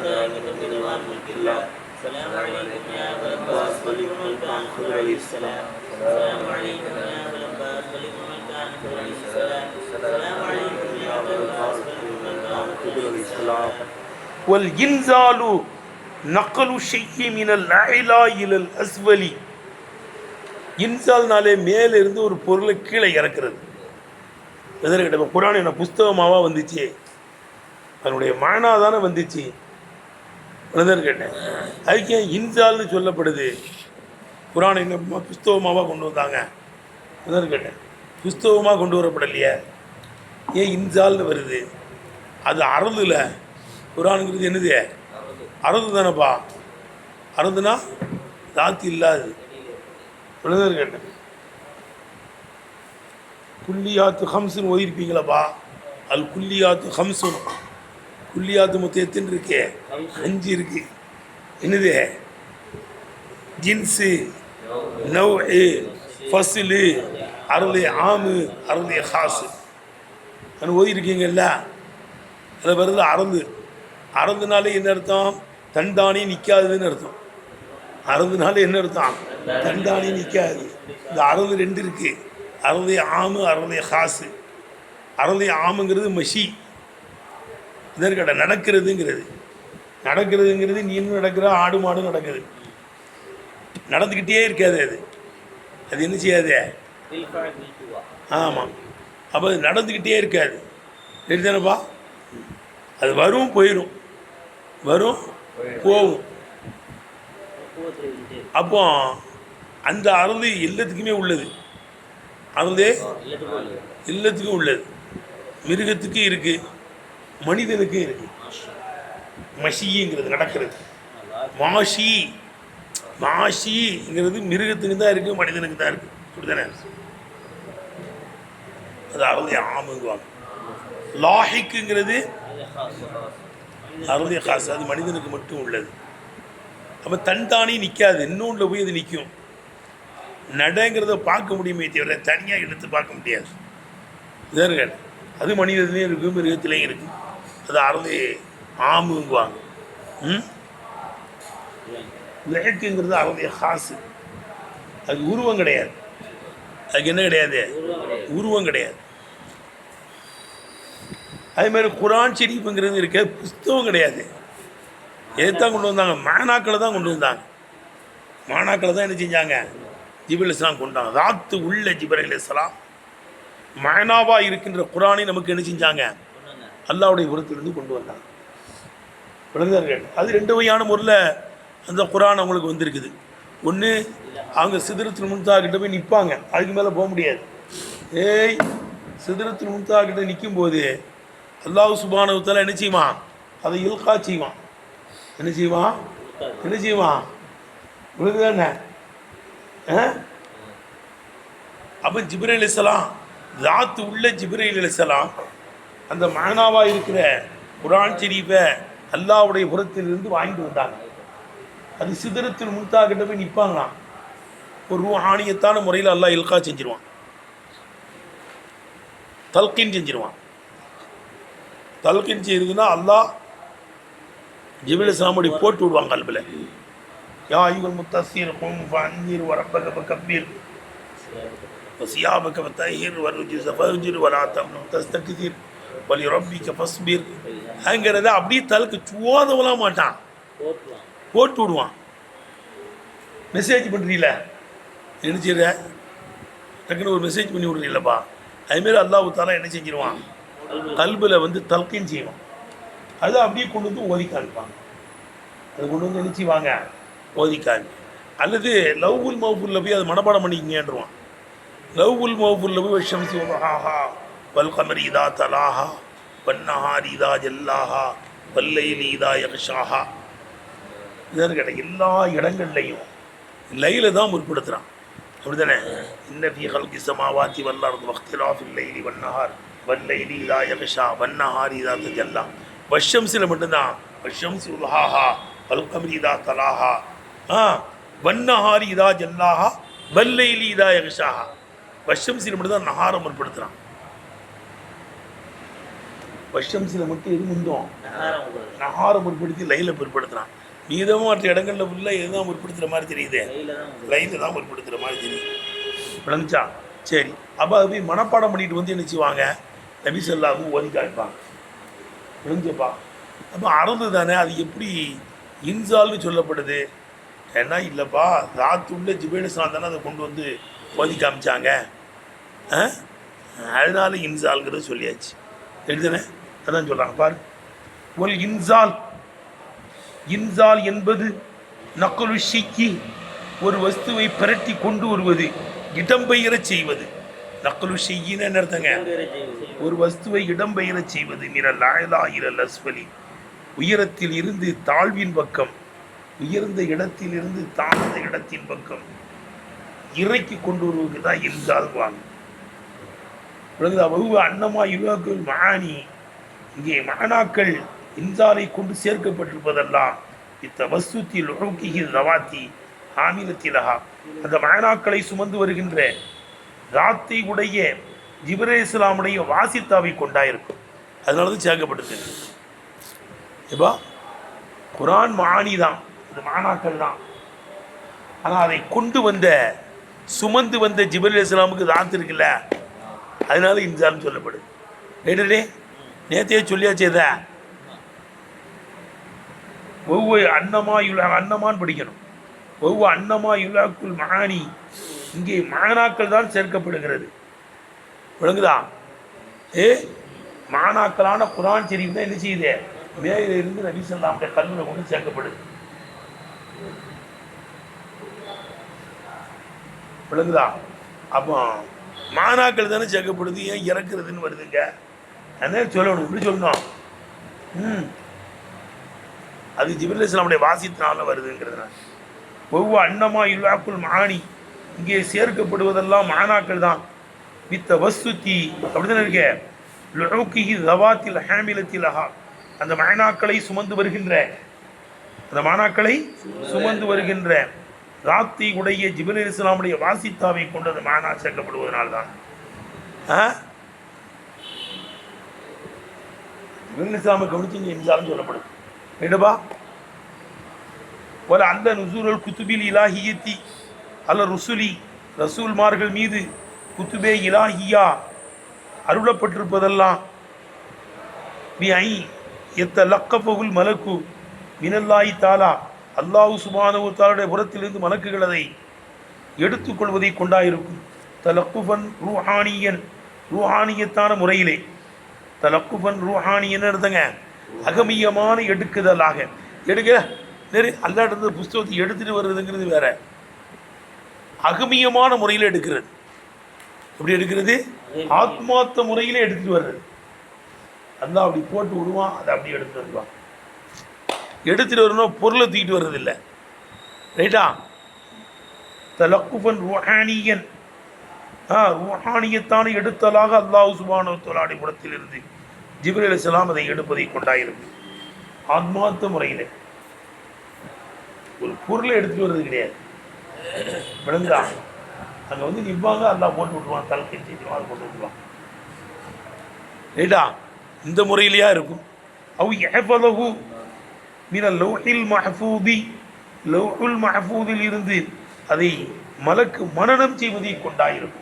دائمة بدوام ملك الله. السلام عليكم يا أبا العباس بلغ ملكان خضر عليه السلام. السلام عليكم يا أبا العباس بلغ ملكان خضر عليه السلام. السلام عليكم يا أبا العباس بلغ ملكان خضر عليه السلام. والإنزال نقل شيء من الأعلى إلى الأسفل. இன்சால்னாலே மேலே இருந்து ஒரு பொருளை கீழே இறக்குறது. எதற்கு இப்போ குரான் என்ன புஸ்தகமாவா வந்துச்சு, அதனுடைய மானா தானே வந்துச்சு. பிரதர் கேட்டேன், அதுக்கு ஏன் இன்சால்னு சொல்லப்படுது? குரான் என்ன புஸ்தகமாவா கொண்டு வந்தாங்க? பிரதர் கேட்டேன், புஸ்தகமாக கொண்டு வரப்படலையே, ஏன் இன்சால்னு வருது? அது அறதுல. குரானுங்கிறது என்னது? அறது தானேப்பா. அறதுனா தாத்தி இல்லாது. பிரதர் கேட்டேன், குல்லியாத்து ஹம்சுன்னு ஓதிருப்பீங்களாப்பா? அல் குல்லியாத்து ஹம்சுன். குல்லியாத்து மொத்தம் எத்தனை இருக்கு? 5 இருக்கு. என்னது? ஜின்ஸு, நவ், ஃபஸ்லு, அருளே ஆமு, அருளே ஹாசு. அது ஓதிருக்கீங்கல்ல? அதில் வருது அறந்து. அறந்துனாலே என்ன அர்த்தம்? தண்டானே நிற்காதுன்னு அர்த்தம். அறந்துனால என்ன அர்த்தம்? தண்டானே நிற்காது. இந்த அறந்து 2 இருக்கு, அறந்தே ஆமு, அறந்தே ஹாசு. அறந்தே ஆமுங்கிறது மஷி, இதற்கட நடக்கிறதுங்கிறது. நடக்கிறதுங்கிறது நீனும் நடக்கிற, ஆடு மாடும் நடக்குது, நடந்துக்கிட்டே இருக்காது. அது என்ன செய்யாது? ஆமாம். அப்போ அது நடந்துக்கிட்டே இருக்காது. சரிதானப்பா? அது வரும் போயிடும், வரும் போகும். அப்போ அந்த அறந்து எல்லாத்துக்குமே உள்ளது. அறந்தே எல்லாத்துக்கும் உள்ளது. மிருகத்துக்கு இருக்கு, மனிதனுக்கு இருக்கு. மஷிங்கிறது நடக்கிறது. மாஷி, மாஷிங்கிறது மிருகத்துக்கு தான் இருக்கு, மனிதனுக்கு தான் இருக்கு. அப்படிதானே? அது அறந்தே ஆமுங்குவாங்க. லாஹிக்குங்கிறது அறந்தே காசு, அது மனிதனுக்கு மட்டும் உள்ளது. அப்போ தன்தானே நிற்காது, இன்னொன்று போய் அது நிற்கும். நடங்கிறத பார்க்க முடியுமே தவிர தனியாக எடுத்து பார்க்க முடியாது. இதர்கள் அது மனிதத்துலேயும் இருக்குது, மிருகத்துலேயும் இருக்குது. அது அறந்தே ஆமுங்குவாங்க. லெக்குங்கிறது அறந்தே காசு, அது உருவம் கிடையாது. அதுக்கு என்ன கிடையாது? உருவம் கிடையாது. அதேமாதிரி குரான் ஷெரீஃபுங்கிறது இருக்க புஸ்தகம் கிடையாது. எதுதான் கொண்டு வந்தாங்க? மானாக்களை தான் கொண்டு வந்தாங்க. மானாக்களை தான் என்ன செஞ்சாங்க? ஜிப்ரீல் இஸ்லாம் கொண்டாங்க. ராத்து உள்ள ஜிப்ரீல் இஸ்லாம் மானாவாக இருக்கின்ற குரானை நமக்கு என்ன செஞ்சாங்க? அல்லாவுடைய புறத்திலிருந்து கொண்டு வந்தாங்க. விளங்குதார்கள்? அது 2 வகையான முறையில் அந்த குரான் அவங்களுக்கு வந்திருக்குது. ஒன்று, அவங்க சிதறத்தில் முன்தா கிட்ட போய் நிற்பாங்க, அதுக்கு மேலே போக முடியாது. சிதறத்தில் முன்தா கிட்ட நிற்கும் போது அல்லாஹ் சுப்ஹானஹு வ தஆலா என்ன செய்வான்? அதை இல்கா செய்வான். என்ன செய்வான்? என்ன செய்வான்? விழுதுதானே? அப்போ ஜிப்ரீல் அலைஹிஸ்ஸலாம், ராத்து உள்ள ஜிப்ரீல் அலைஹிஸ்ஸலாம் அந்த மானாவாக இருக்கிற குரான் ஷெரீஃபை அல்லாஹ்வுடைய புறத்திலிருந்து வாங்கிட்டு வந்தாங்க. அது சிதறத்தில் முன்தா கிட்ட போய் நிற்பாங்களாம். ஒரு ரூஹானியத்தான முறையில் அல்லாஹ் இல்கா செஞ்சிருவான், தல்கீன் செஞ்சிருவான். தல்கீன் செய்யுதுன்னா அல்லாஹ் ஜிப்ரீல் அலைஹிஸ்ஸலாமுடைய போட்டு விடுவாங்க கல்பில். யா அய்யுல் முத்தஸ்ஸிர் கும் ஃபஅன்ஸிர் வரப்பக ஃபகப்பீர் வஸியாபக ஃபதஹிர் வர்ஜுஸ ஃபஹ்ஜுர் வலா தம்னு தஸ்தக்திர் வலிரப்பிக ஃபஸ்பிர். அங்கிறத அப்படியே தலுக்கு சுவாதவலாம் மாட்டான், போட்டு விடுவான். மெசேஜ் பண்ணுறீல, என்ன செய்கிற? டக்குன்னு ஒரு மெசேஜ் பண்ணி விட்றீங்களப்பா. அதுமாரி அல்லாஹ் தஆலா என்ன செஞ்சிருவான்? கல்பில் வந்து தல்கீன் செய்வான். அதை அப்படியே கொண்டு வந்து ஓதி காமிப்பாங்க. அது கொண்டு வந்து என்ன செய்வாங்க? ஓதி காமி. அல்லது லவ்வுல் மஹ்ஃபூலில் போய் அதை மனப்பாடம் பண்ணிக்கிங்கன்றுவான். லவ்வுல் மஹ்ஃபூலில் போய் வஷம்சி வதுஹாஹா வல் கமரி இதா தலாஹா வன்னஹாரி இதா ஜல்லாஹா வல்லைலி இதா யக்ஷாஹா. இதற்கு கிடையாது. எல்லா இடங்கள்லையும் லைல தான் முற்படுத்துகிறான். அப்படி தானே? இன்ன ஃபீ ஹல்கி ஸமாவாத்தி வல் அர்தி வக்திலாஃபில் லைலி வன்னஹார் வல்லைலி இதா யக்ஷா வன்னஹாரி இதா தஜல்லா. வஷம்சில் மட்டும்தான் வஷம்சி வதுஹாஹா வல் கமரி இதா தலாஹா வன்னஹாரி இதா ஜல்லாஹா வல்லைலி இதா யக்ஷாஹா. வஷம்சில் மட்டும்தான் நஹாரை முற்படுத்துகிறான். வஷம்ஸில் மட்டும் எது முந்தோம், நகாரம் முற்படுத்தி லைல பிற்படுத்துறான். மீதமும் மற்ற இடங்களில் ஃபுல்லாக எதுதான் முற்படுத்துகிற மாதிரி தெரியுது, லைல தான் முற்படுத்துகிற மாதிரி தெரியுது. விளங்குச்சா? சரி, அப்போ அது போய் மனப்பாடம் பண்ணிட்டு வந்து என்ன செய்வாங்க, நபி ஸல்லல்லாஹு ஓதி காமிப்பாங்க. விளங்குச்சப்பா? அப்போ அறந்து தானே, அது எப்படி இன்சால்னு சொல்லப்படுது? ஏன்னா இல்லைப்பா, ராத்துள்ள ஜிப்ரீல் அலைஹிஸ்ஸலாம் தானே அதை கொண்டு வந்து ஓதி காமிச்சாங்க, அதனால இன்சால்ங்கிறது சொல்லியாச்சு. எழுதுனே அதான் சொல்கிறாங்க பாரு. ஒரு இன்சால் என்பது நக்குலு ஷிக்கி, ஒரு வஸ்துவை பிரட்டி கொண்டு வருவது, இடம்பெயர செய்வது. நக்குலு ஷிக்கின்னு என்ன அர்த்தங்க? ஒரு வஸ்துவை இடம்பெயர செய்வது. மினல் அலா இலல் அஸ்ஃபலி, உயரத்தில் இருந்து தாழ்வின் பக்கம், உயர்ந்த இடத்தில் இருந்து தாழ்ந்த இடத்தின் பக்கம் இறக்கி கொண்டு வருவது தான் இன்சால் வாங்க. அன்னமா இலகுல் மானி, இங்கே மானாக்கள் இன்சாலை கொண்டு சேர்க்கப்பட்டிருப்பதெல்லாம் இத்தவஸ்துத்தில் ரவாத்தி ஆமிலத்திலகா, அந்த மானாக்களை சுமந்து வருகின்ற ராத்தை உடைய ஜிப்ரீல் அலைஹிஸ்ஸலாமுடைய வாசித்தாவை கொண்டாயிருக்கும். அதனால தான் சேர்க்கப்பட்டிருக்கு. இப்போ குரான் மானி தான், அது மானாக்கள் தான். ஆனால் அதை கொண்டு வந்த சுமந்து வந்த ஜிப்ரீல் அலைஹிஸ்ஸலாமுக்கு ராத்து இருக்குல்ல, அதனால இன்சால்னு சொல்லப்படுது. ரைட்டே, நேத்தையே சொல்லியாச்சு. இதை ஒவ்வொரு அன்னமான்னு படிக்கணும். ஒவ்வொரு அன்னமா யுலாக்குல் மானி, இங்கே மானாக்கள் தான் சேர்க்கப்படுகிறது. விளங்குதா? மானாக்களான குரான் ஷரீஃப் தான் என்ன செய்யுது, மேலே இருந்து நபி ஸல்லல்லாஹு கல்வியில் கொண்டு சேர்க்கப்படுது. விளங்குதா? அப்போ மானாக்கள் தானே சேர்க்கப்படுது, ஏன் இறக்குறதுன்னு வருதுங்க. அதனால சொல்லணும், இப்படி சொல்லணும். அது ஜிப்ரீல் அலைஹிஸ்ஸலாமுடைய வாசித்தினால வருதுங்கிறதுனால. ஒவ்வொரு அன்னமா இல்லாக்குள் மானி, இங்கே சேர்க்கப்படுவதெல்லாம் மானாக்கள் தான். வித்த வஸ்துத்தி அப்படிதானே இருக்க. லுஊகிஹி தவாத்தில் ஹாமிலத்திலஹா, அந்த மானாக்களை சுமந்து வருகின்ற, அந்த மானாக்களை சுமந்து வருகின்ற ராத்தி உடைய ஜிப்ரீல் அலைஹிஸ்ஸலாமுடைய வாசித்தாவை கொண்டு அந்த மானா சேர்க்கப்படுவதனால்தான் ஜிப்ரீல் அலைஹிஸ்ஸலாமை கவனிச்சு இங்கே இன்சால்னு சொல்லப்படுது. ரைட்டப்பா? ஒரு அந்த நுசூல் குத்துபில் இலாஹியத்தி அல்ல ருசுலி, ரசூல்மார்கள் மீது குத்துபே இலாஹியா அருளப்பட்டிருப்பதெல்லாம் எத்தலக்கஃபுல் மலக்கு மினல்லாஹி தஆலா, அல்லாஹ் சுப்ஹானஹு வ தஆலாவுடைய புறத்திலிருந்து மலக்குகள் அதை எடுத்துக்கொள்வதை கொண்டாயிருக்கும். தலக்குஃபன் ரூஹானியன், ரூஹானியத்தான முறையிலே. தலக்குஃபன் ரூஹானியன்னு எடுத்தங்க, அகமியமான எடுக்குதலாக. எடுக்க அல்லாஹ் இருந்த புஸ்தகத்தை எடுத்துகிட்டு வர்றதுங்கிறது வேற, அகமியமான முறையில் எடுக்கிறது. எப்படி எடுக்கிறது? ஆத்மார்த்த முறையில் எடுத்துகிட்டு வர்றது. அல்லாஹ் அப்படி போட்டு விடுவான், அதை அப்படி எடுத்துகிட்டு வருவான். எடுத்துகிட்டு வரணும், பொருளை தூக்கிட்டு வர்றது இல்லை. ரைட்டா? தலக்குஃபன் ரூஹானியன், ரூஹானியத்தான எடுத்தலாக அல்லாஹ் சுப்ஹானஹு வ தஆலாவுடைய புறத்திலிருந்து ஜிப்ரீல் அலைஹிஸ்ஸலாம் அதை எடுப்பதை கொண்டாயிருக்கு. ஆத்மார்த்த முறையில் ஒரு பொருளை எடுத்துகிட்டு வர்றது கிடையாது. விளங்குதா? அங்கே வந்து நிற்பாங்க, அல்லாஹ் போட்டு விட்டுருவான், தலைக்கு செய்வான், அதை போட்டு விட்டுருவான். ரைட்டா? இந்த முறையிலையா இருக்கும். அவ் யஹ்ஃபதுஹு மினல் லௌஹில் மஹ்ஃபூதி, லௌஹுல் மஹ்ஃபூதில் இருந்து அதை மலக்கு மனனம் செய்வதை கொண்டாயிருக்கும்.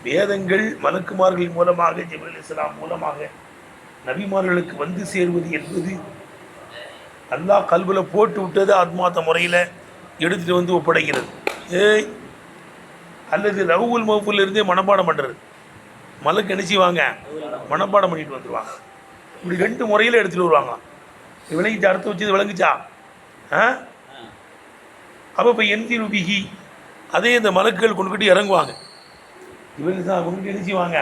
வேதங்கள் மலக்குமார்களின் மூலமாக ஜிப்ரீல் அலைஹிஸ்ஸலாம் மூலமாக நபிமார்களுக்கு வந்து சேருவது என்பது அல்லாஹ் கல்புல போட்டு விட்டது ஆத்மார்த்த முறையில் எடுத்துகிட்டு வந்து ஒப்படைக்கிறது. அல்லது லவ்வுல் மஹ்ஃபூல் இருந்தே மனப்பாடம் பண்ணுறது. மலக்கு என்ன செய்வாங்க? மனப்பாடம் பண்ணிட்டு வந்துடுவாங்க. இப்படி 2 முறையில் எடுத்துகிட்டு வருவாங்க. விளங்கிச்சா? அர்த்தம் வச்சது விளங்குச்சா? அப்போ இப்போ எந்தி ருபிஹி, அதே இந்த மலக்குகள் கொண்டுக்கிட்டு இறங்குவாங்க. ஜிப்ரீல் அலைஹிஸ்ஸலாம் கொண்டுட்டு என்ன செய்வாங்க?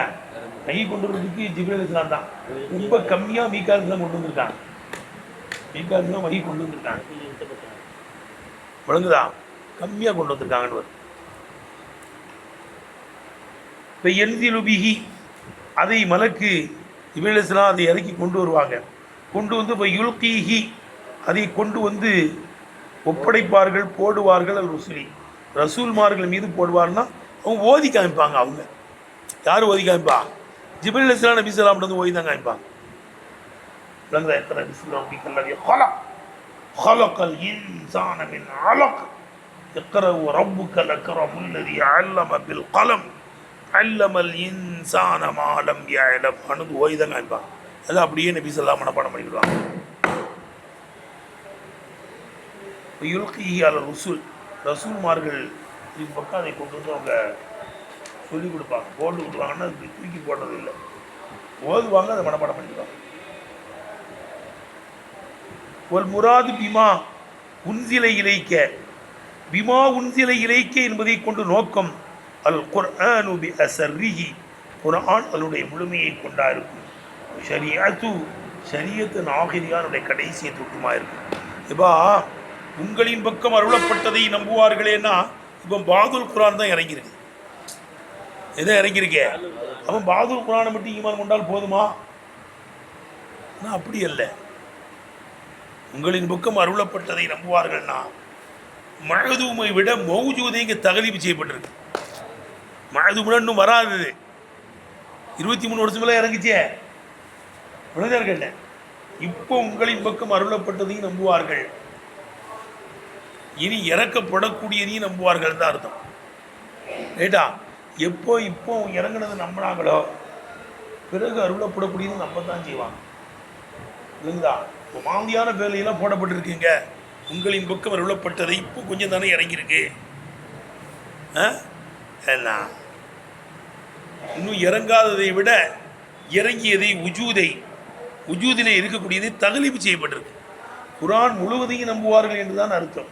கை கொண்டு வரதுக்கு ஜிப்ரீல் அலைஹிஸ்ஸலாம் தான். ரொம்ப கம்மியாக மீகால் அலைஹிஸ்ஸலாம் கொண்டு வந்திருக்காங்க. மீகால் அலைஹிஸ்ஸலாம் வகி கொண்டு வந்திருக்காங்க. விளங்குதா? கம்மியாக கொண்டு வந்திருக்காங்கன்னு வரும். இப்போ எந்தி ருபிஹி, அதை மலக்கு ஜிப்ரீல் அலைஹிஸ்ஸலாம் அதை இறக்கி கொண்டு வருவாங்க. கொண்டு வந்து இப்போ யுல்கீஹி, அதை கொண்டு வந்து ஒப்படைப்பார்கள், போடுவார்கள். அல் ருசுலி, ரசூல்மார்கள் மீது போடுவார்னா அவங்க ஓதி காமிப்பாங்க. அவங்க யார் ஓதி காமிப்பா? ஜிப்ரீல் அலைஹிஸ்ஸலாம் நபி ஸல்லல்லாஹு அலைஹி வஸல்லம் ஓதி தான் காமிப்பாங்க. விளங்குதா? இக்ரா பிஸ்மி ரப்பிக்கல் லதீ ஹலக் ஹலக்கல் இன்சான மின் அலக் இக்ரா ரப்புக்கல் அக்ரமுல் லதீ அல்லம பில் கலம் அல்லமல் இன்சான மா லம் யஅலம் அனது ஓதி தான் காமிப்பாங்க. அது அப்படியே நபி ஸல்லல்லாஹு மனப்பாடம் பண்ணிடுவாங்க. யுல்கிஹி அல ருசுல் ரசூல்மார்கள் இது பக்கம் அதை கொண்டு வந்து அவங்க சொல்லிக் கொடுப்பாங்க. போட்டு கொடுப்பாங்கன்னா அது தூக்கி போடுறது இல்லை, ஓதுவாங்க, அதை மனப்பாடம் பண்ணிடுவாங்க. ஒரு முராது பிமா உன்சிலை இலைக்க பிமா உன்சிலை இலைக்க என்பதை கொண்டு நோக்கம் அல் குர்ஆனு பி அஸர்ரிஹி குர்ஆன் அதனுடைய முழுமையை கொண்டா இருக்கும். ஷரியத்து ஷரியத்தின் ஆகிரியானுடைய கடைசியை தொட்டுமா இருக்கும். இப்போ உங்களின் பக்கம் அருளப்பட்டதை நம்புவார்களேன்னா இப்போ பாதுல் குர்ஆன் தான் இறங்கியிருக்கு. எதை இறங்கியிருக்கே அவன் பாதுல் குர்ஆனை மட்டும் ஈமான் கொண்டால் போதுமா? ஆனால் அப்படி அல்ல. உங்களின் பக்கம் அருளப்பட்டதை நம்புவார்கள்னா மஹதூமை விட மௌஜூதை இங்கே தகலீபு செய்யப்பட்டிருக்கு. மஹதூம்னா இன்னும் வராது, 23 வருஷமெல்லாம் இறங்குச்சே விழுந்தார்கள். இப்போ உங்களின் பக்கம் அருளப்பட்டதையும் நம்புவார்கள், இனி இறக்கப்படக்கூடியதையும் நம்புவார்கள் தான் அர்த்தம். ரைட்டா? இப்போ இறங்கினது நம்பினாங்களோ பிறகு அருளப்படக்கூடியது நம்ப தான் செய்வாங்க. இல்லைங்களா? இப்போ மாதிரியான வேலையெல்லாம் போடப்பட்டிருக்குங்க. உங்களின் பக்கம் அருளப்பட்டதை இப்போ கொஞ்சம் தானே இறங்கியிருக்கு. இன்னும் இறங்காததை விட இறங்கியதை உஜூதிலே இருக்கக்கூடியதை தகலீபு செய்யப்பட்டிருக்கு. குர்ஆன் முழுவதையும் நம்புவார்கள் என்றுதான் அர்த்தம்.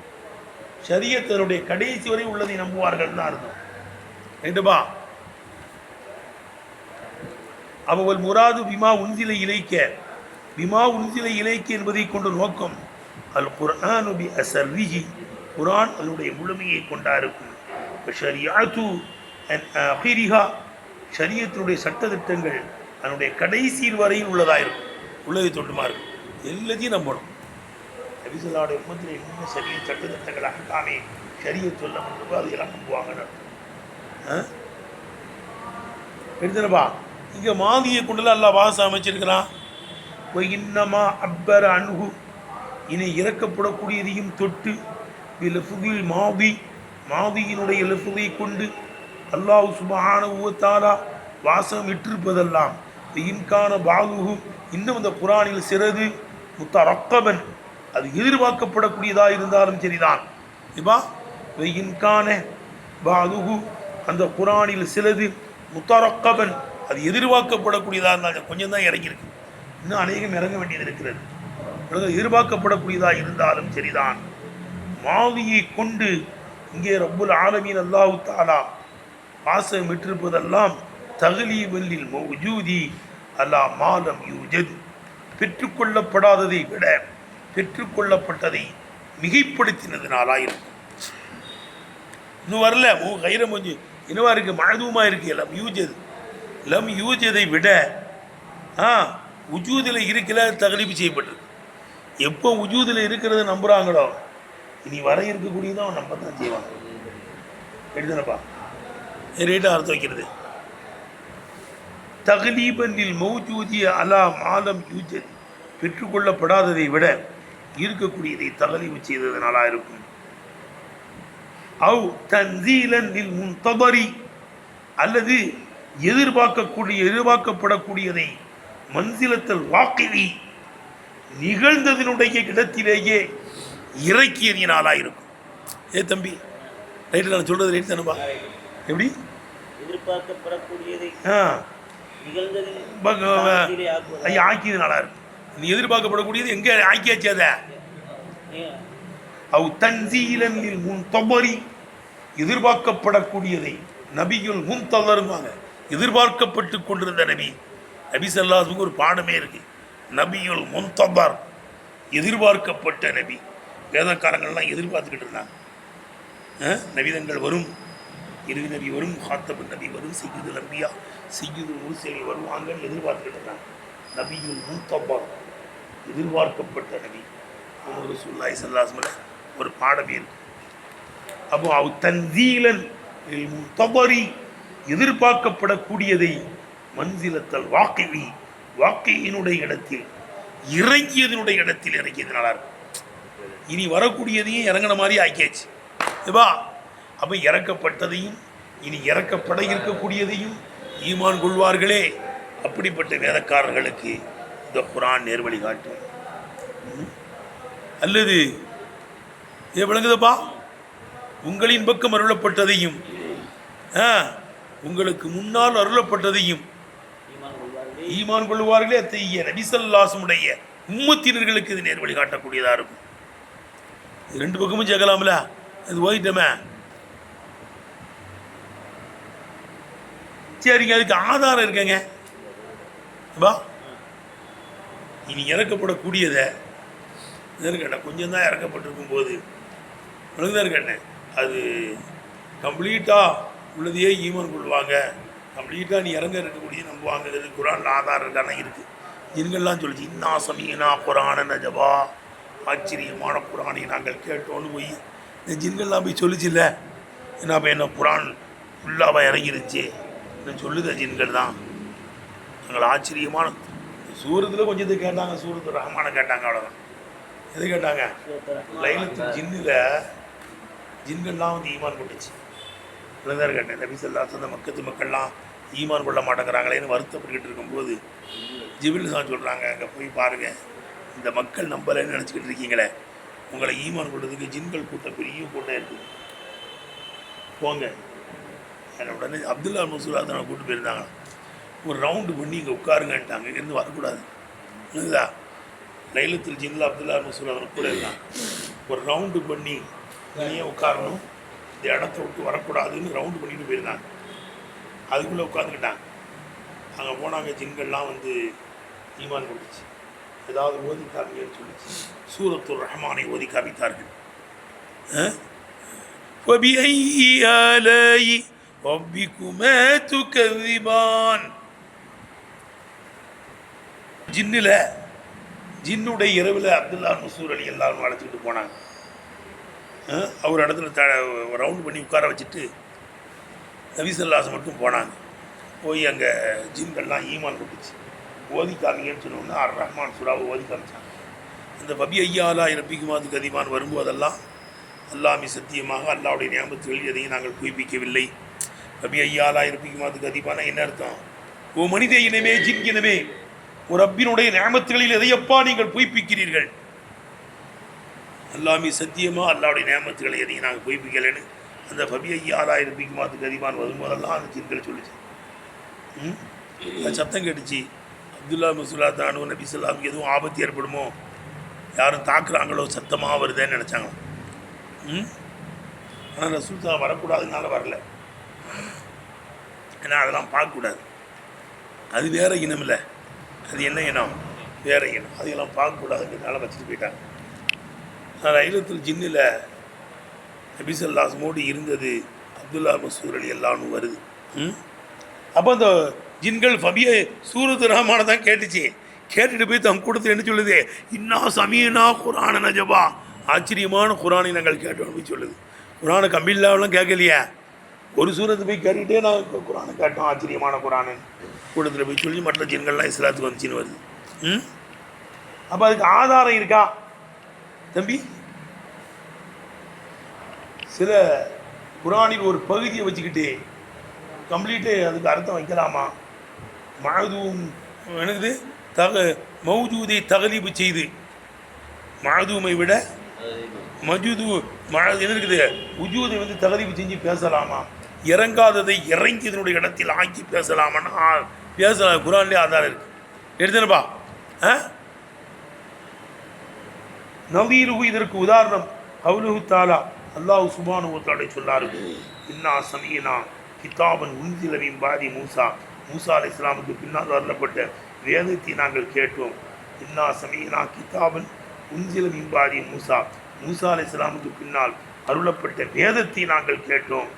ஷரியத்தினுடைய கடைசி வரை உள்ளதை நம்புவார்கள் தான் அர்த்தம். ரைட்டுபா? அவள் முராது பிமா உன்சிலை இலைக்க என்பதை கொண்டு நோக்கம் அல் குர்ஆனு பி அஸர்ரிஹி குர்ஆன் அதனுடைய முழுமையை கொண்டா இருக்கும். ஷரியத்து அன் ஆகிரிஹா ஷரியத்தினுடைய சட்டத்திட்டங்கள் அதனுடைய கடைசி வரையில் உள்ளதாக இருக்கும், உள்ளதை தொட்டுமா இருக்கும். எல்லாத்தையும் நம்பணும். நபி ஸல்லல்லாஹு அலைஹி வஸல்லம் என்ன ஷரிய சட்டத்திட்டங்கள் அஹ்காமே ஷரியத் சொல்ல முடியுமோ அதையெல்லாம் நம்புவாங்கன்னு எடுத்துனப்பா. இங்கே மாதியை கொண்டுலாம் எல்லாம் வாசம் அமைச்சிருக்கிறான். இன்னமா அப்பர அணுகு இனி இறக்கப்படக்கூடியதையும் தொட்டு லஃபுதில் மாதியினுடைய லஃபுதை கொண்டு அல்லாஹ் சுப்ஹானஹு வ தஆலா வாசம் விட்டிருப்பதெல்லாம் இன்கான பாகுகு இன்னும் அந்த குர்ஆனில் சிறது முத்தரக்கபன் அது எதிர்பார்க்கப்படக்கூடியதாக இருந்தாலும் சரிதான். இப்போ இன்கான பாகுகு அந்த குர்ஆனில் சிலது முத்தரக்கபன் அது எதிர்பார்க்கப்படக்கூடியதாக இருந்தால் கொஞ்சம் தான் இறங்கியிருக்கு, இன்னும் அநேகம் இறங்க வேண்டியது இருக்கிறது. எதிர்பார்க்கப்படக்கூடியதாக இருந்தாலும் சரிதான். மாதியை கொண்டு இங்கே ரப்புல் ஆலமீன் அல்லாஹ் தஆலா வாசம் விட்டிருப்பதெல்லாம் தகலீபல்லில் மௌஜூதி அலா மாலம் யூஜத் பெற்றுக்கொள்ளப்படாததை விட பெற்றுக்கொள்ளப்பட்டதை மிகைப்படுத்தினதுனாலாயிருக்கும். இன்னும் வரல கைர மொழி என்னவா இருக்குது, மழதுமா இருக்குது. லம் யூஜதை விட உஜூதில் இருக்கல தகலீபு செய்யப்பட்டிருக்கு. எப்போ உஜூதில் இருக்கிறத நம்புகிறாங்களோ இனி வர இருக்கக்கூடியதான் அவன் நம்ப தான் செய்வாங்க. எடுத்துனப்பா ரேட்டாக அர்த்தம் வைக்கிறது. தகலீபனில் மௌஜூதிய அலா மாலம் யூஜத் பெற்றுக்கொள்ளப்படாததை விட இருக்கக்கூடியதை தகலீபு செய்ததுனாலா இருக்கும். அவ் தன்சீலன் முன்தபரி அல்லது எதிர்பார்க்கப்படக்கூடியதை மன்சிலத்தல் வாக்கிவி நிகழ்ந்ததனுடைய இடத்திலேயே இறக்கியதினாலா இருக்கும். தம்பி ரைட்டு நான் சொல்றது ரைட் தானப்பா? எப்படி எதிர்பார்க்கப்படக்கூடியதை ஆக்கியதுனாலா இருக்கும். நீ எதிர்பார்க்கப்படக்கூடியது எங்க ஆக்கியாச்சு? அத அவ் தன்சீலன் முன்தபரி எதிர்பார்க்கப்படக்கூடியதை நபியுல் முன்ததருவாங்க. எதிர்பார்க்கப்பட்டு கொண்டிருந்த நபி ஸல்லல்லாஹு அலைஹி வஸல்லம் ஒரு பாடமே இருக்கு. நபியுல் முன்ததர் எதிர்பார்க்கப்பட்ட நபி. வேதக்காரங்கள்லாம் எதிர்பார்த்துக்கிட்டு இருந்தாங்க. நபிதங்கள் வரும், இறுதி நபி வரும், ஹாத்தபு நபி வரும், சையதுல் அன்பியா சையதுல் முர்சலீன் வருவாங்கன்னு எதிர்பார்த்துக்கிட்டு இருந்தாங்க. நபியுல் முன்ததர் எதிர்பார்க்கப்பட்ட நபி முஹம்மது ரசூலுல்லாஹி ஸல்லல்லாஹு அலைஹி வஸல்லம் ஒரு பாடமே இருக்கு. அப்போ அவ் தன்சீலன் முன்தபரி எதிர்பார்க்கப்படக்கூடியதை மன்சிலத்தல் வாக்கி, வாக்கியினுடைய இடத்தில் இறங்கியதனுடைய இடத்தில் இறங்கியதுனால இனி வரக்கூடியதையும் இறங்கின மாதிரி ஆக்கியாச்சு. ஏவா அப்போ இறக்கப்பட்டதையும் இனி இறக்கப்பட இருக்கக்கூடியதையும் ஈமான் கொள்வார்களே, அப்படிப்பட்ட வேதக்காரர்களுக்கு இந்த குர்ஆன் நேர்வழி காட்டும். அல்லது ஏ விளங்குதப்பா, உங்களின் பக்கம் அருளப்பட்டதையும் உங்களுக்கு முன்னால் அருளப்பட்டதையும் ஈமான் கொள்வார்களே அத்தகைய நபி ஸல்லல்லாஹு அலைஹி வஸல்லம் உம்மத்தினர்களுக்கு இது நேர்வழி காட்டக்கூடியதாக இருக்கும். ரெண்டு பக்கமும் சேர்க்கலாம்ல, அது ஓதிட்டமே. சரிங்க, அதுக்கு ஆதாரம் இருக்கங்க. இனி இறக்கப்படக்கூடியதை கேட்டேன், கொஞ்சம் தான் இறக்கப்பட்டிருக்கும் போது தான் கேட்டேன், அது கம்ப்ளீட்டாக உள்ளதையே ஈமான் கொள்வாங்க, கம்ப்ளீட்டாக நீ இறங்க இருக்கக்கூடிய நம்புவாங்கிறது குர்ஆன்ல ஆதாரம் இருக்கான இருக்குது. ஜின்கள்லாம் சொல்லிச்சு, இன்னா சமீனா குர்ஆன நஜபா, ஆச்சரியமான குர்ஆனை நாங்கள் கேட்டோன்னு போய் இந்த ஜின்கள்லாம் போய் சொல்லிச்சுல்ல. ஏன்னா அப்போ என்ன குர்ஆன் ஃபுல்லாக இறங்கிருச்சு சொல்லுத ஜின்கள் தான். நாங்கள் ஆச்சரியமான சூரத்தில் கொஞ்சத்தை கேட்டாங்க, சூரத்து ரஹ்மானை கேட்டாங்க, அவ்வளோதான். எது கேட்டாங்க? லைலத்துல் ஜின்னில் ஜின்கள்லாம் வந்து ஈமான் கொண்டுச்சு. இவ்வளோதான் கேட்டேன். நபி ஸல்லல்லாஹு அலைஹி வஸல்லம் மக்கத்து மக்கள்லாம் ஈமான் கொள்ள மாட்டேங்கிறாங்களேன்னு வருத்தப்பட்டுக்கிட்டு இருக்கும்போது ஜிப்ரீல் தான் சொல்கிறாங்க, அங்கே போய் பாருங்கள், இந்த மக்கள் நம்பலைன்னு நினச்சிக்கிட்டு இருக்கீங்களே, உங்களை ஈமான் கொள்றதுக்கு ஜின்கள் கூட்டம் பெரிய கூட்டம் இருக்குது, போங்க. என்னை உடனே அப்துல்லா மசூராதனை கூப்பிட்டு போயிருந்தாங்க. ஒரு ரவுண்டு பண்ணி இங்கே உட்காருங்கன்ட்டாங்க, இங்கேருந்து வரக்கூடாது. இல்லைங்களா? லைலத்துல் ஜின்னில் அப்துல்லா மசூராதனை கூட இருந்தாங்க. ஒரு ரவுண்டு பண்ணி நீயே உட்காரணும், இந்த இடத்த விட்டு வரக்கூடாதுன்னு ரவுண்டு பண்ணிட்டு போயிருந்தாங்க. அதுக்குள்ளே உட்காந்துக்கிட்டாங்க. அங்கே போனாங்க, ஜின்கள்லாம் வந்து ஈமான் கொண்டுச்சு. ஏதாவது ஓதி காமிங்கன்னு சொல்லிச்சு. சூரத்துல் ரஹ்மானை ஓதி காமித்தார்கள். ஜின்னில் ஜின்னுடைய இரவில் அப்துல்லா மசூர் அலி எல்லாரும் அழைச்சிக்கிட்டு போனாங்க. அவர் இடத்துல ரவுண்ட் பண்ணி உட்கார வச்சுட்டு நபி ஸல்லல்லாஹு அலைஹி வஸல்லம் மட்டும் போனாங்க. போய் அங்கே ஜின்கள்லாம் ஈமான் கொண்டுச்சு. ஓதி காமிங்கன்னு சொன்னோன்னா அர் ரஹ்மான் சூராவை ஓதி காமிச்சாங்க. இந்த பபி ஐயாலா இரப்பிக்குமாது கதிமான் வரும்போதெல்லாம் அல்லாமி சத்தியமாக அல்லாவுடைய நியாமத்துகள் எதையும் நாங்கள் பொய்ப்பிக்கவில்லை. பபி ஐயாலா இரப்பிக்குமாது கதிமானா என்ன அர்த்தம்? ஓ மனித இனமே, ஜின் இனமே, ஒரு ரப்பினுடைய நியாமத்துகளில் எதையப்பா நீங்கள் பொய்ப்பிக்கிறீர்கள்? அல்லாமி சத்தியமாக அல்லாவுடைய நியாமத்துகளை எதையும் நாங்கள் பொய்ப்பிக்கலைன்னு அந்த பபி ஐயாலா இரப்பிக்குமாது கதிமான் வரும்போதெல்லாம் அந்த ஜின்களை சொல்லிச்சு. சத்தம் கேட்டுச்சு. அப்துல்லா மசூலாத்தானு நபி ஸல்லல்லாஹு எதுவும் ஆபத்து ஏற்படுமோ, யாரும் தாக்குறாங்களோ, சத்தமாக வருதுன்னு நினச்சாங்க. ஆனால் ரசூல் தான் வரக்கூடாதுனால வரல. ஏன்னா அதெல்லாம் பார்க்கக்கூடாது, அது வேற இனம் இல்லை. அது என்ன இனம்? வேற இனம். அதையெல்லாம் பார்க்கக்கூடாதுன்றதுனால வச்சுட்டு போயிட்டாங்க. லைலத்துல் ஜின்னில் நபி ஸல்லல்லாஹு அலைஹி வஸல்லம் இருந்தது அப்துல்லா மசூர் அலி எல்லான்னு வருது. அப்போ அந்த ஜின்கள் ஃபபியை சூரத்து ரஹ்மானை தான் கேட்டுச்சு. கேட்டுட்டு போய் தம் கொடுத்து என்ன சொல்லுது? இன்னா சமீனா குர்ஆன நஜபா, ஆச்சரியமான குர்ஆனை நாங்கள் கேட்டோம் போய் சொல்லுது. குர்ஆனை கம்பில்லாவெல்லாம் கேட்கலையா, ஒரு சூரத்தை போய் கேட்டுகிட்டே நான் குர்ஆனை கேட்டோம், ஆச்சரியமான குர்ஆனு கூட்டத்தில் போய் சொல்லி மற்ற ஜின்கள்லாம் இஸ்லாத்துக்கு வந்துச்சின்னு வருது. அப்போ அதுக்கு ஆதாரம் இருக்கா தம்பி? சில குர்ஆனில் ஒரு பகுதியை வச்சுக்கிட்டு கம்ப்ளீட்டு அதுக்கு அர்த்தம் வைக்கலாமா? மாதூம் எனக்குது மௌஜூதை தகலீபு செய்து, மாதூமை விட மஜூது என்ன இருக்குது, உஜூதை வந்து தகலீபு செஞ்சு பேசலாமா? இறங்காததை இறங்கியதனுடைய இடத்தில் ஆக்கி பேசலாமான்னா பேசலாம். குர்ஆன்லேயே ஆதாரம் இருக்கு. எடுத்துனப்பா. நவீருகு இதற்கு உதாரணம் கவுலுஹு தஆலா, அல்லாஹ் சுப்ஹானஹு வ தஆலா சொன்னார்கள், இன்னா சமீனா கிதாபன் உன்சில மின் பாதி மூசா, மூசா அலைஹிஸ்ஸலாமுக்கு பின்னால் வரப்பட்ட வேதத்தை நாங்கள் கேட்டோம். இன்னா சமீனா கிதாபன் உன்சில மின் பாதி மூசா, மூசா அலைஹிஸ்ஸலாமுக்கு பின்னால் அருளப்பட்ட வேதத்தை நாங்கள் கேட்டோம்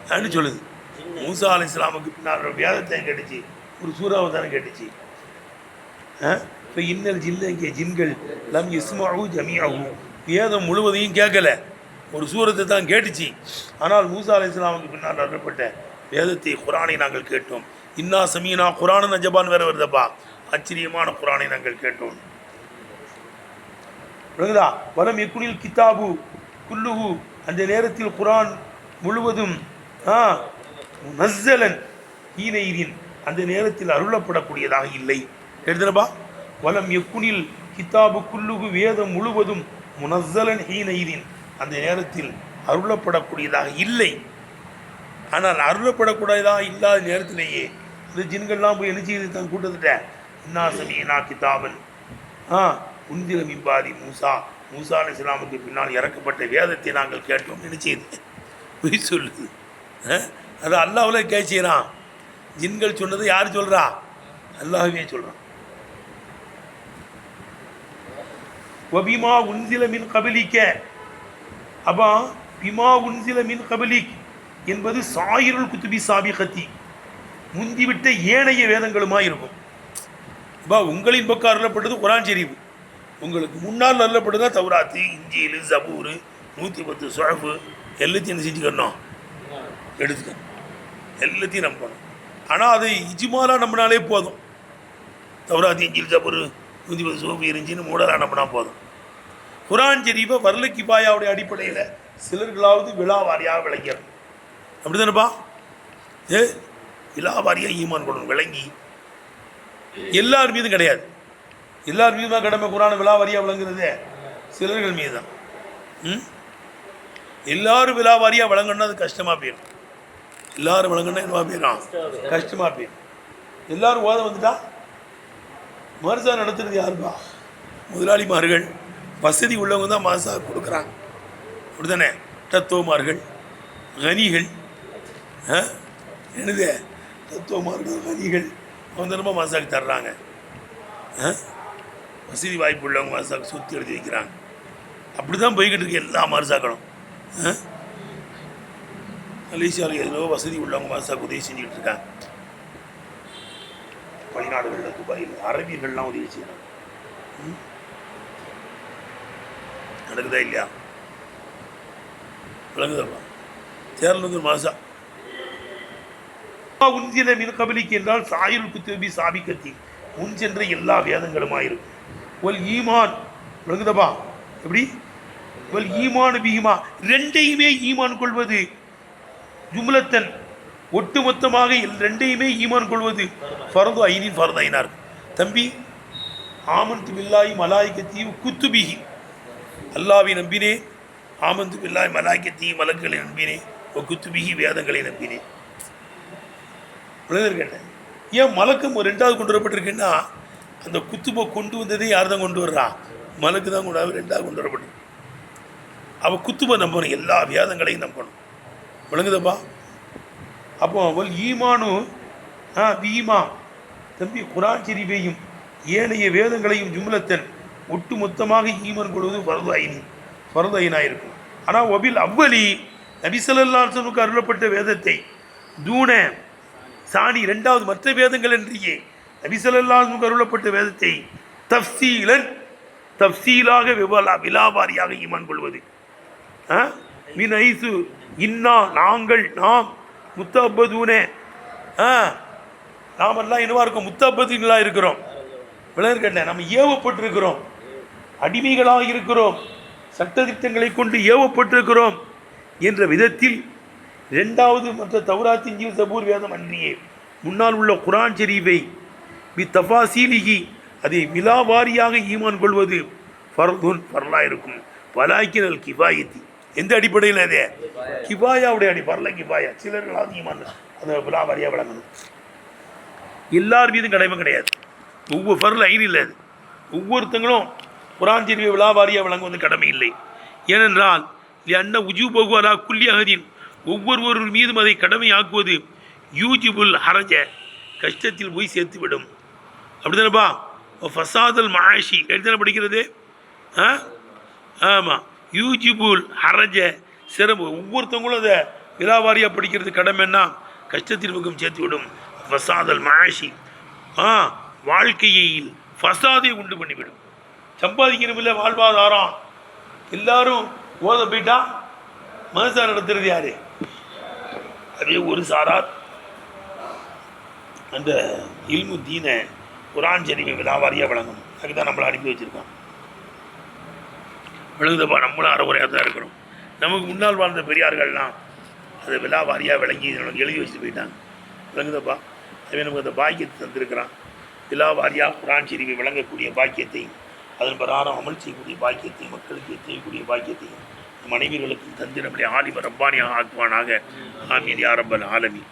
அப்படின்னு சொல்லுது. மூசா அலைஹிஸ்ஸலாமுக்கு பின்னால் வேதத்தை கேட்டுச்சு, ஒரு சூறாவை தானே கேட்டுச்சு. இப்போ இன்னல் ஜில்ல இங்கே ஜின்கள் லம் இஸ்மஉ ஜமீஅஹு, வேதம் முழுவதையும் கேட்கல, ஒரு சூரத்தை தான் கேட்டுச்சு. ஆனால் மூசா அலைஹிஸ்ஸலாமுக்கு பின்னால் அருளப்பட்ட வேதத்தை குரானை நாங்கள் கேட்டோம். இன்னா சமீனா குரான நஜபான் வேற வருதப்பா, ஆச்சரியமான குரானை நாங்கள் கேட்டோம். வலம் எக்குனில் கிதாபு குல்லுஹு, அந்த நேரத்தில் குரான் முழுவதும் நஸ்ஸலன் ஈனையின், அந்த நேரத்தில் அருளப்படக்கூடியதாக இல்லை. எழுதுனப்பா, வலம் எக்குனில் கிதாபு குல்லுஹு, வேதம் முழுவதும் முனஸ்ஸலன் ஈனையின், அந்த நேரத்தில் அருளப்படக்கூடியதாக இல்லை. ஆனால் அருளப்படக்கூடியதாக இல்லாத நேரத்திலேயே இந்த ஜின்கள்லாம் போய் என்ன செய்யுது தான் கூட்டத்திட்ட, இன்னா சமீனா கிதாபன் உந்திர மிம்பாதி மூசா, மூசா அலைஹிஸ்ஸலாமுக்கு பின்னால் இறக்கப்பட்ட வேதத்தை நாங்கள் கேட்டோம் என்ன செய்யுது, பொய் சொல்லுது. அது அல்லாஹ்வுல கேட்கிறான். ஜின்கள் சொன்னது யார் சொல்றா? அல்லாஹ்வே சொல்றான். வபிமா உன்சில மின் கபலிக்க, அப்பா பிமா உன்சில மின் கபலிக் என்பது சாயிருள் குத்துபி சாபிகத்தி, முந்திவிட்ட ஏனைய வேதங்களுமா இருக்கும். அப்பா உங்களின் பக்கம் அருளப்பட்டது குரான் ஷரீஃப், உங்களுக்கு முன்னால் அருளப்பட்டதா தௌராத்து, இஞ்சில், ஜபூர், 110 சுஹஃப், எல்லாத்தையும் என்ன செஞ்சுக்கணும், எடுத்துக்கணும், எல்லாத்தையும் நம்பணும். ஆனால் அதை இஜ்மாலா நம்பினாலே போதும். தௌராத்து, இஞ்சில், ஜபூர், 110 சுஹஃப் இருந்துச்சின்னு மூடலாக நம்பினா போதும். குரான் ஷரீஃபை வரல கிபாயாவுடைய அடிப்படையில் சிலர்களாவது விழாவாரியாக விளங்கிறோம். அப்படி தானேப்பா? விழாவாரியாக ஈமான் கொள்ளணும், விளங்கி எல்லார் மீதும் கிடையாது. எல்லார் மீதும் தான் கடமை குரான் விழாவாரியாக விளங்குறது, சிலர்கள் மீது தான். எல்லாரும் விழாவாரியாக விளங்கணும்னா அது கஷ்டமாக போயிடும். எல்லாரும் விளங்கணும்னா என்னவா போயிடும், கஷ்டமாக போயிடும். எல்லாரும் ஓத வந்துட்டா மர்சா நடத்துறது யாருப்பா? முதலாளிமார்கள், வசதி உள்ளவங்க தான் மர்சா கொடுக்குறாங்க. அப்படி தானே? தத்துவமார்கள், கனிகள், என்னது தத்துவமார்கள், கனிகள், அவங்க தினமும் மர்சாக்கு தர்றாங்க. வசதி வாய்ப்பு உள்ளவங்க மர்சாக்கு சுற்றி எழுதி வைக்கிறாங்க. அப்படி தான் போய்கிட்டு இருக்கு எல்லா மர்சாக்களும். மலேசியாவில் எவ்வளோ வசதி உள்ளவங்க மர்சாக்கு உதவி செஞ்சுக்கிட்டு இருக்காங்க. வெளிநாடுகளில், துபாயில் அரபியர்கள்லாம் உதவி செய்யறாங்க. நடக்குதா இல்லையா? விளங்குதப்பா? சேரலூர் மாசா உன்சில மின் கபலிக்கு என்றால் சாயுல் குத்துபி சாபிக்கத்தி, முன் சென்ற எல்லா வேதங்களுமாயிருக்கும். ஒல் ஈமான், விளங்குதப்பா? எப்படி? ஒல் ஈமான் பிஹிமா, ரெண்டையுமே ஈமான் கொள்வது, ஜும்லத்தன் ஒட்டுமொத்தமாக ரெண்டையுமே ஈமான் கொள்வது ஃபர்து ஐனின் ஃபர்து ஐனார். தம்பி, ஆமன்து பில்லாஹி மலாயிகத்தி குத்துபிஹி, அல்லாஹ்வை நம்பினே, ஆமன்து பில்லாஹி மலாயிகத்தி மலக்குகளை நம்பினே, குத்துபிஹி வேதங்களை நம்பினே. கேட்டேன், ஏன் மலக்கம் ரெண்டாவது கொண்டு வரப்பட்டிருக்குன்னா, அந்த குத்துபை கொண்டு வந்ததே யார் தான் கொண்டு வர்றா? மலக்கு தான் கொண்டு ரெண்டாவது கொண்டு வரப்பட்டு. அவள் குத்துபை நம்பணும், எல்லா வேதங்களையும் நம்பணும். விளங்குதப்பா? அப்போ அவள் ஈமானு வீமா, தம்பி குரான் ஷரீஃபையும் ஏனைய வேதங்களையும் ஜும்லத்தன் ஒட்டு மொத்தமாக ஈமான் கொள்வது ஃபர்து ஐனாக இருக்கும். ஆனால் ஒபில் அவ்வளி, நபி ஸல்லல்லாஹு அலைஹி வஸல்லம் அருளப்பட்ட வேதத்தை தூண சாணி, ரெண்டாவது மற்ற வேதங்கள் என்றையே நபி ஸல்லல்லாஹு அலைஹி வஸல்லம் அருளப்பட்ட வேதத்தை தஃப்சீலாக விலாவாரியாக ஈமான் கொள்வது. மின் ஐசு இன்னா, நாங்கள், நாம், முத்தப்பதூனே, நாமெல்லாம் என்னவா இருக்கோம்? முத்தப்பதுங்களாக இருக்கிறோம். விளங்கேட்டேன், நம்ம ஏவப்பட்டிருக்கிறோம், அடிமைகளாக இருக்கிறோம், சட்டத்திட்டங்களை கொண்டு ஏவப்பட்டிருக்கிறோம் என்ற விதத்தில் இரண்டாவது மற்ற தௌராத், இன்ஜீல், ஜபூர் வேதம் அன்றியே முன்னால் உள்ள குரான் ஷரீஃபை பி தஃபாசீலிஹி, அதை விலாவாரியாக ஈமான் கொள்வது ஃபர்லாக இருக்கும். வலாக்கினல் கிஃபாயத்தி, எந்த அடிப்படையில்? அது கிஃபாயாவுடைய பர்ல கிஃபாயா, சிலர்களாவது ஈமான் அதை விலாவாரியாக விளங்கணும். எல்லார் மீதும் கடமை கிடையாது. ஒவ்வொரு ஃபர்ல ஐன் இல்லை. அது ஒவ்வொருத்தங்களும் குரான் ஷரீஃபை விலாவாரியாக விளங்குவது கடமை இல்லை. ஏனென்றால் அன்ன உஜூபகு அலா குல்லி அஹதின், ஒவ்வொருவர் மீதும் அதை கடமையாக்குவது யூஜிபுல் ஹரஜ, கஷ்டத்தில் போய் சேர்த்துவிடும். அப்படி தானேப்பா? ஃபசாதல் மஆஷி எழுதான படிக்கிறது. ஆமாம், யூஜிபுல் ஹரஜ, சிரமம். ஒவ்வொருத்தவங்களும் அதை விலாவாரியாக படிக்கிறது கடமைன்னா கஷ்டத்தில் பக்கம் சேர்த்துவிடும். ஃபசாதல் மஆஷி, வாழ்க்கையில் ஃபசாதை உண்டு பண்ணிவிடும். சம்பாதிக்கணும் இல்லை, வாழ்வாதாரம் எல்லாரும் ஓத போயிட்டா மனசா நடத்துறது யாரு? அதே ஒரு சாரார் அந்த இல்மு தீனை குரான் ஷரீஃபை விலாவாரியாக விளங்கணும். அதுக்கு தான் நம்மளை அனுப்பி வச்சுருக்கான். விளங்குதப்பா, நம்மளும் அறகுறையாக தான் இருக்கிறோம். நமக்கு முன்னால் வாழ்ந்த பெரியார்கள்லாம் அதை விலாவாரியாக விளங்கி எழுதி வச்சுட்டு போயிட்டாங்க. விளங்குதப்பா, அதுவே நமக்கு அந்த பாக்கியத்தை தந்திருக்கிறான். விலாவாரியாக குரான் ஷரீஃபை விளங்கக்கூடிய பாக்கியத்தையும் அதன் பிரகாரம் அமல் செய்யக்கூடிய பாக்கியத்தையும் மக்களுக்கு செய்யக்கூடிய பாக்கியத்தையும் மனைவிகளுக்கும் தந்து நம்முடைய ஆலிம ரப்பானியாக ஆக்குவானாக. ஆமீன் யா ரப்பல் ஆலமீன்.